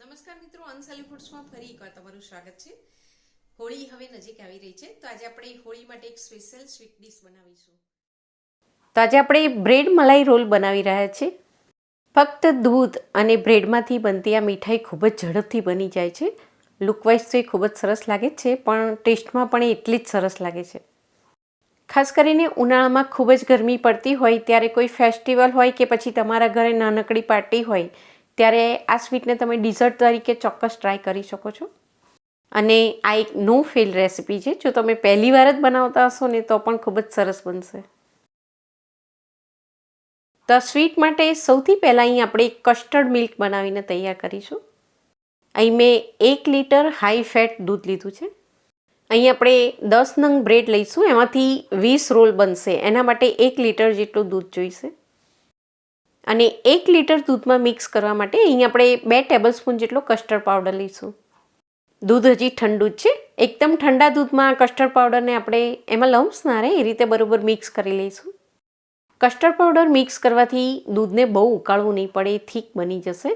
નમસ્કાર મિત્રો, અનસાલી ફૂડ્સમાં ફરી એકવાર તમારું સ્વાગત છે। હોળી હવે નજીક આવી રહી છે, તો આજે આપણે હોળી માટે એક સ્પેશિયલ સ્વીટ ડિશ બનાવીશું। તો આજે આપણે બ્રેડ મલાઈ રોલ બનાવી રહ્યા છીએ। ફક્ત દૂધ અને બ્રેડમાંથી બનતી આ મીઠાઈ ખૂબ જ ઝડપથી બની જાય છે। લુકવાઇઝ તો એ ખૂબ જ સરસ લાગે છે, પણ ટેસ્ટમાં પણ એટલી જ સરસ લાગે છે। ખાસ કરીને ઉનાળામાં ખૂબ જ ગરમી પડતી હોય ત્યારે કોઈ ફેસ્ટિવલ હોય કે પછી તમારા ઘરે નાનકડી પાર્ટી હોય ત્યારે આ સ્વીટને તમે ડિઝર્ટ તરીકે ચોક્કસ ટ્રાય કરી શકો છો। અને આ એક નો ફેલ રેસિપી છે, જો તમે પહેલી વાર જ બનાવતા હશો ને તો પણ ખૂબ જ સરસ બનશે। તો સ્વીટ માટે સૌથી પહેલાં અહીં આપણે કસ્ટર્ડ મિલ્ક બનાવીને તૈયાર કરીશું। અહીં મેં 1 લીટર હાઈ ફેટ દૂધ લીધું છે। અહીં આપણે 10 નંગ બ્રેડ લઈશું, એમાંથી 20 રોલ બનશે, એના માટે 1 લીટર જેટલું દૂધ જોઈશે। અને 1 લીટર દૂધમાં મિક્સ કરવા માટે અહીં આપણે 2 ટેબલસ્પૂન જેટલો કસ્ટર્ડ પાવડર લઈશું। દૂધ હજી ઠંડુ જ છે, એકદમ ઠંડા દૂધમાં કસ્ટર્ડ પાવડરને આપણે એમાં લમ્સ ના રહે એ રીતે બરોબર મિક્સ કરી લઈશું। કસ્ટર્ડ પાવડર મિક્સ કરવાથી દૂધને બહુ ઉકાળવું નહીં પડે, થીક બની જશે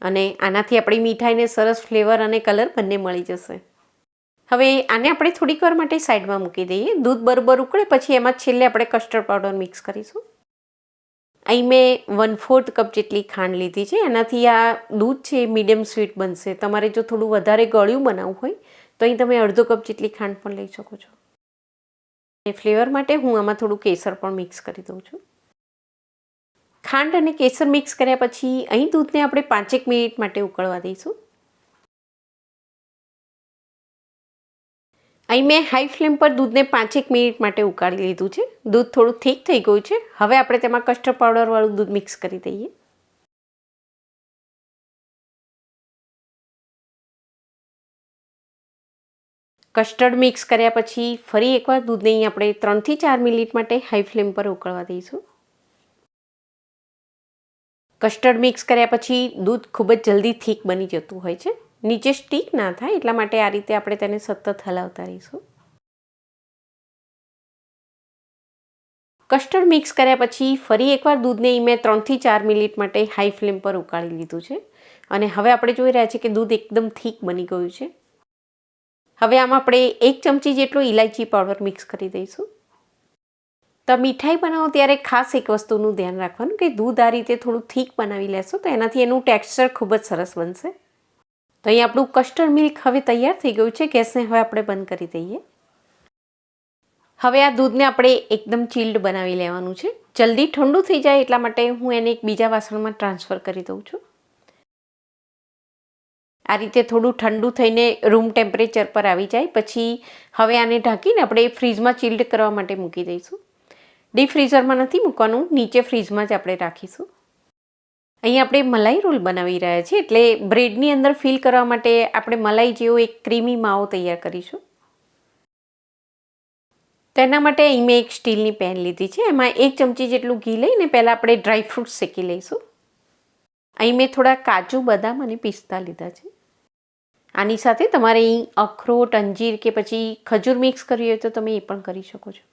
અને આનાથી આપણી મીઠાઈને સરસ ફ્લેવર અને કલર બંને મળી જશે। હવે આને આપણે થોડીક વાર માટે સાઈડમાં મૂકી દઈએ। દૂધ બરોબર ઉકળે પછી એમાં છેલ્લે આપણે કસ્ટર્ડ પાવડર મિક્સ કરીશું। અહીં મેં 1/4 કપ જેટલી ખાંડ લીધી છે, એનાથી આ દૂધ છે એ મીડિયમ સ્વીટ બનશે। તમારે જો થોડું વધારે ગળ્યું બનાવવું હોય તો અહીં તમે અડધો કપ જેટલી ખાંડ પણ લઈ શકો છો। અને ફ્લેવર માટે હું આમાં થોડું કેસર પણ મિક્સ કરી દઉં છું। ખાંડ અને કેસર મિક્સ કર્યા પછી અહીં દૂધને આપણે 5 મિનિટ માટે ઉકળવા દઈશું। અહીં મેં હાઈ ફ્લેમ પર દૂધને 5 મિનિટ માટે ઉકાળી લીધું છે। દૂધ થોડું થીક થઈ ગયું છે। હવે આપણે તેમાં કસ્ટર્ડ પાવડરવાળું દૂધ મિક્સ કરી દઈએ। કસ્ટર્ડ મિક્સ કર્યા પછી ફરી એકવાર દૂધને અહીં આપણે 3 થી 4 મિનિટ માટે હાઈ ફ્લેમ પર ઉકળવા દઈશું। કસ્ટર્ડ મિક્સ કર્યા પછી દૂધ ખૂબ જ જલ્દી થીક બની જતું હોય છે, નીચે સ્ટીક ના થાય એટલા માટે આ રીતે આપણે તેને સતત હલાવતા રહીશું। કસ્ટર્ડ મિક્સ કર્યા પછી ફરી એકવાર દૂધને મેં 3 થી 4 મિનિટ માટે હાઈ ફ્લેમ પર ઉકાળી લીધું છે અને હવે આપણે જોઈ રહ્યા છીએ કે દૂધ એકદમ થીક બની ગયું છે। હવે આમાં આપણે 1 ચમચી જેટલો ઇલાયચી પાવડર મિક્સ કરી દઈશું। તો મીઠાઈ બનાવો ત્યારે ખાસ એક વસ્તુનું ધ્યાન રાખવાનું કે દૂધ આ રીતે થોડું થીક બનાવી લેશો તો એનાથી એનું ટેક્સચર ખૂબ જ સરસ બનશે। તો અહીં આપણું કસ્ટર્ડ મિલ્ક હવે તૈયાર થઈ ગયું છે, ગેસને હવે આપણે બંધ કરી દઈએ। હવે આ દૂધને આપણે એકદમ ચિલ્ડ બનાવી લેવાનું છે, જલ્દી ઠંડુ થઈ જાય એટલા માટે હું એને એક બીજા વાસણમાં ટ્રાન્સફર કરી દઉં છું। આ રીતે થોડું ઠંડુ થઈને રૂમ ટેમ્પરેચર પર આવી જાય પછી હવે આને ઢાંકીને આપણે ફ્રીજમાં ચિલ્ડ કરવા માટે મૂકી દઈશું। ડીપ ફ્રીઝરમાં નથી મૂકવાનું, નીચે ફ્રીજમાં જ આપણે રાખીશું। અહીં આપણે મલાઈ રોલ બનાવી રહ્યા છીએ એટલે બ્રેડની અંદર ફિલ કરવા માટે આપણે મલાઈ જેવો એક ક્રીમી માવો તૈયાર કરીશું। તેના માટે અહીં મેં એક સ્ટીલની પેન લીધી છે, એમાં 1 ચમચી જેટલું ઘી લઈને પહેલાં આપણે ડ્રાય ફ્રૂટ્સ શેકી લઈશું। અહીં મેં થોડા કાજુ, બદામ અને પિસ્તા લીધા છે। આની સાથે તમારે અહીં અખરોટ, અંજીર કે પછી ખજૂર મિક્સ કરવી હોય તો તમે એ પણ કરી શકો છો।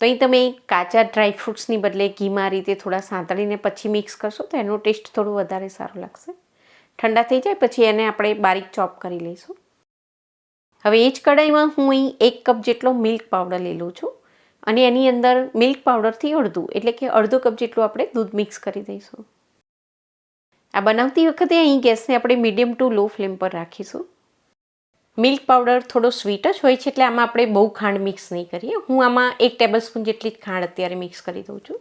તો અહીં તમે કાચા ડ્રાય ફ્રૂટ્સની બદલે ઘીમાં આ રીતે થોડા સાંતળીને પછી મિક્સ કરશો તો એનો ટેસ્ટ થોડો વધારે સારો લાગશે। ઠંડા થઈ જાય પછી એને આપણે બારીક ચોપ કરી લઈશું। હવે એ જ કઢાઈમાં હું અહીં 1 કપ જેટલો મિલ્ક પાવડર લઈ લઉં છું અને એની અંદર મિલ્ક પાવડરથી અડધું એટલે કે અડધો કપ જેટલું આપણે દૂધ મિક્સ કરી દઈશું। આ બનાવતી વખતે અહીં ગેસને આપણે મીડિયમ ટુ લો ફ્લેમ પર રાખીશું। મિલ્ક પાવડર થોડો સ્વીટ જ હોય છે એટલે આમાં આપણે બહુ ખાંડ મિક્સ નહીં કરીએ। હું આમાં 1 ટેબલસ્પૂન જેટલી જ ખાંડ અત્યારે મિક્સ કરી દઉં છું।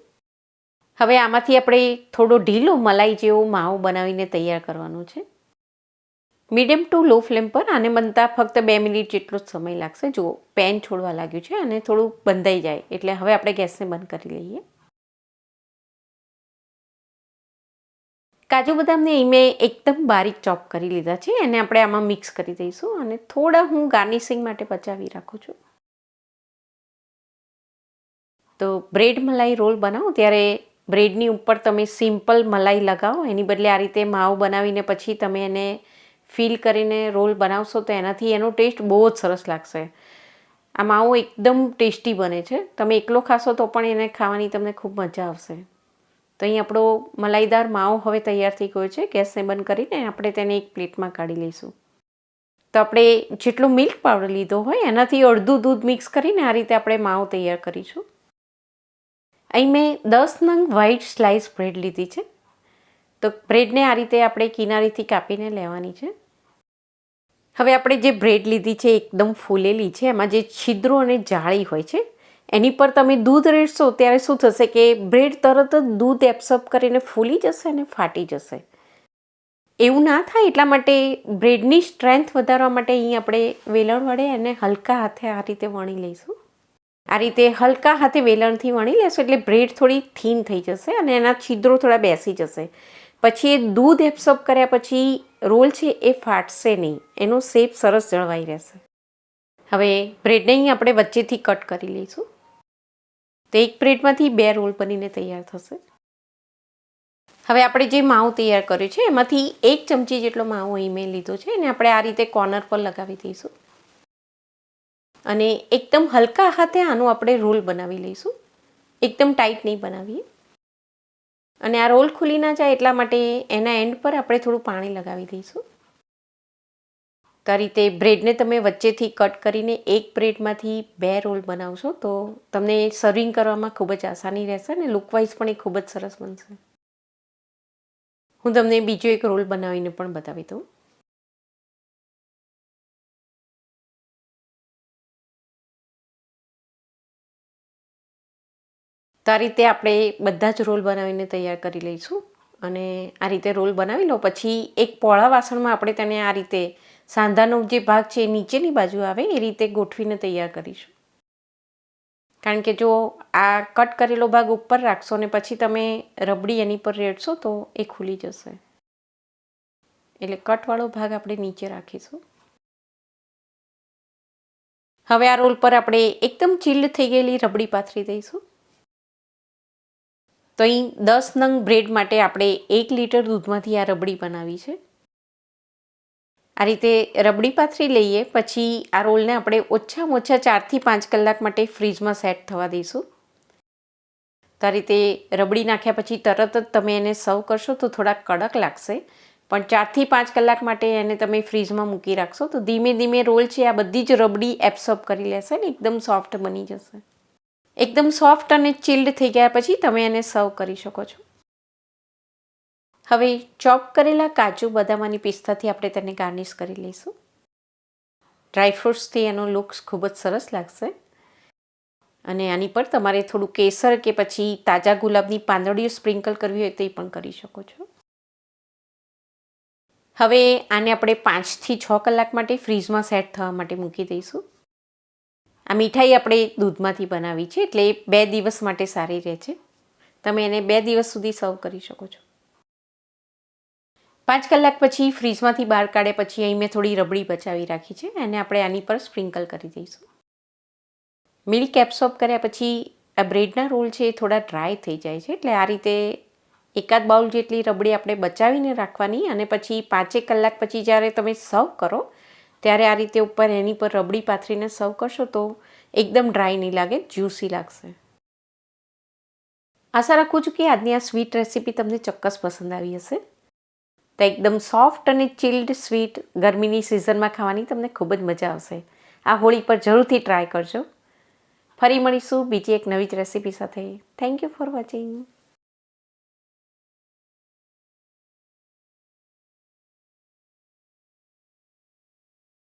હવે આમાંથી આપણે થોડો ઢીલો મલાઈ જેવો માવો બનાવીને તૈયાર કરવાનો છે। મીડિયમ ટુ લો ફ્લેમ પર આને બનતા ફક્ત 2 મિનિટ જેટલો જ સમય લાગશે। જુઓ પેન છોડવા લાગ્યું છે અને થોડું બંધાઈ જાય એટલે હવે આપણે ગેસને બંધ કરી લઈએ। કાજુ બદામને અહીં મેં એકદમ બારીક ચોપ કરી લીધા છે, એને આપણે આમાં મિક્સ કરી દઈશું અને થોડા હું ગાર્નિશિંગ માટે બચાવી રાખું છું। તો બ્રેડ મલાઈ રોલ બનાવો ત્યારે બ્રેડની ઉપર તમે સિમ્પલ મલાઈ લગાવો, એની બદલે આ રીતે માવો બનાવીને પછી તમે એને ફિલ કરીને રોલ બનાવશો તો એનાથી એનો ટેસ્ટ બહુ જ સરસ લાગશે। આ માવો એકદમ ટેસ્ટી બને છે, તમે એકલો ખાશો તો પણ એને ખાવાની તમને ખૂબ મજા આવશે। તો અહીં આપણો મલાઈદાર માવો હવે તૈયાર થઈ ગયો છે. ગેસને બંધ કરીને આપણે તેને એક પ્લેટમાં કાઢી લઈશું. તો આપણે જેટલો મિલ્ક પાવડર લીધો હોય એનાથી અડધું દૂધ મિક્સ કરીને આ રીતે આપણે માવો તૈયાર કરીશું. અહીં મેં 10 નંગ વ્હાઈટ સ્લાઇસ બ્રેડ લીધી છે. તો બ્રેડને આ રીતે આપણે કિનારીથી કાપીને લેવાની છે. હવે આપણે જે બ્રેડ લીધી છે એકદમ ફૂલેલી છે, એમાં જે છિદ્રો અને જાળી હોય છે એની પર તમે દૂધ રેડશો ત્યારે શું થશે કે બ્રેડ તરત જ દૂધ એબ્સોર્બ કરીને ફૂલી જશે અને ફાટી જશે. એવું ના થાય એટલા માટે બ્રેડની સ્ટ્રેન્થ વધારવા માટે અહીં આપણે વેલણ વડે એને હલકા હાથે આ રીતે વણી લઈશું. આ રીતે હલકા હાથે વેલણથી વણી લેશું એટલે બ્રેડ થોડી થીન થઈ જશે અને એના છિદ્રો થોડા બેસી જશે. પછી એ દૂધ એબ્સોર્બ કર્યા પછી રોલ છે એ ફાટશે નહીં, એનો શેપ સરસ જળવાઈ રહેશે. હવે બ્રેડને અહીં આપણે વચ્ચેથી કટ કરી લઈશું. તો એક બ્રેડમાંથી 2 રોલ બનીને તૈયાર થશે. હવે આપણે જે માવો તૈયાર કર્યો છે એમાંથી 1 ચમચી જેટલો માવો અહીં મેં લીધો છે અને આપણે આ રીતે કોર્નર પર લગાવી દઈશું. અને એકદમ હલકા હાથે આનો આપણે રોલ બનાવી લઈશું. એકદમ ટાઈટ નહીં બનાવીએ. અને આ રોલ ખુલી ના જાય એટલા માટે એના એન્ડ પર આપણે થોડું પાણી લગાવી દઈશું. તો આ રીતે બ્રેડને તમે વચ્ચેથી કટ કરીને એક બ્રેડમાંથી 2 રોલ બનાવશો તો તમને સર્વિંગ કરવામાં ખૂબ જ આસાની રહેશે અને લુકવાઇઝ પણ એ ખૂબ જ સરસ બનશે. હું તમને બીજો એક રોલ બનાવીને પણ બતાવી દઉં. તો આ રીતે આપણે બધા જ રોલ બનાવીને તૈયાર કરી લઈશું. અને આ રીતે રોલ બનાવી લો પછી એક પોળા વાસણમાં આપણે તેને આ રીતે સાંધાનો જે ભાગ છે એ નીચેની બાજુ આવે એ રીતે ગોઠવીને તૈયાર કરીશું. કારણ કે જો આ કટ કરેલો ભાગ ઉપર રાખશો ને પછી તમે રબડી એની પર રેડશો તો એ ખુલી જશે. એટલે કટવાળો ભાગ આપણે નીચે રાખીશું. હવે આ રોલ પર આપણે એકદમ ચીલ્ડ થઈ ગયેલી રબડી પાથરી દઈશું. તો અહીં 10 નંગ બ્રેડ માટે આપણે 1 લીટર દૂધમાંથી આ રબડી બનાવી છે. આ રીતે રબડી પાથરી લઈએ પછી આ રોલને આપણે ઓછામાં ઓછા 4 થી 5 કલાક માટે ફ્રીજમાં સેટ થવા દઈશું. તો આ રીતે રબડી નાખ્યા પછી તરત જ તમે એને સર્વ કરશો તો થોડા કડક લાગશે, પણ 4 થી 5 કલાક માટે એને તમે ફ્રીજમાં મૂકી રાખશો તો ધીમે ધીમે રોલ છે આ બધી જ રબડી એબ્સોર્બ કરી લેશે ને એકદમ સોફ્ટ બની જશે. એકદમ સોફ્ટ અને ચિલ્ડ થઈ ગયા પછી તમે એને સર્વ કરી શકો છો. હવે ચોપ કરેલા કાજુ, બદામ અને પિસ્તાથી આપણે તેને ગાર્નિશ કરી લઈશું. ડ્રાયફ્રૂટ્સથી એનો લુક્સ ખૂબ જ સરસ લાગશે. અને આની પર તમારે થોડું કેસર કે પછી તાજા ગુલાબની પાંદડીઓ સ્પ્રિંકલ કરવી હોય તો એ પણ કરી શકો છો. હવે આને આપણે 5 થી 6 કલાક માટે ફ્રીજમાં સેટ થવા માટે મૂકી દઈશું. આ મીઠાઈ આપણે દૂધમાંથી બનાવી છે એટલે 2 દિવસ માટે સારી રહે છે. તમે એને 2 દિવસ સુધી સર્વ કરી શકો છો. 5 કલાક પછી ફ્રીજમાંથી બહાર કાઢ્યા પછી અહીં મેં થોડી રબડી બચાવી રાખી છે અને આપણે આની પર સ્પ્રિંકલ કરી દઈશું. મિલ્ક એબ્સોર્બ કર્યા પછી આ બ્રેડના રોલ છે એ થોડા ડ્રાય થઈ જાય છે એટલે આ રીતે એકાદ બાઉલ જેટલી રબડી આપણે બચાવીને રાખવાની અને પછી 5 કલાક પછી જ્યારે તમે સર્વ કરો ત્યારે આ રીતે ઉપર એની પર રબડી પાથરીને સર્વ કરશો તો એકદમ ડ્રાય નહીં લાગે, જ્યુસી લાગશે. આશા રાખું છું કે આજની આ સ્વીટ રેસીપી તમને ચોક્કસ પસંદ આવી હશે. તો એકદમ સોફ્ટ અને ચિલ્ડ સ્વીટ ગરમીની સિઝનમાં ખાવાની તમને ખૂબ જ મજા આવશે. આ હોળી પર જરૂરથી ટ્રાય કરજો. ફરી મળીશું બીજી એક નવી જ રેસીપી સાથે. Thank you for watching.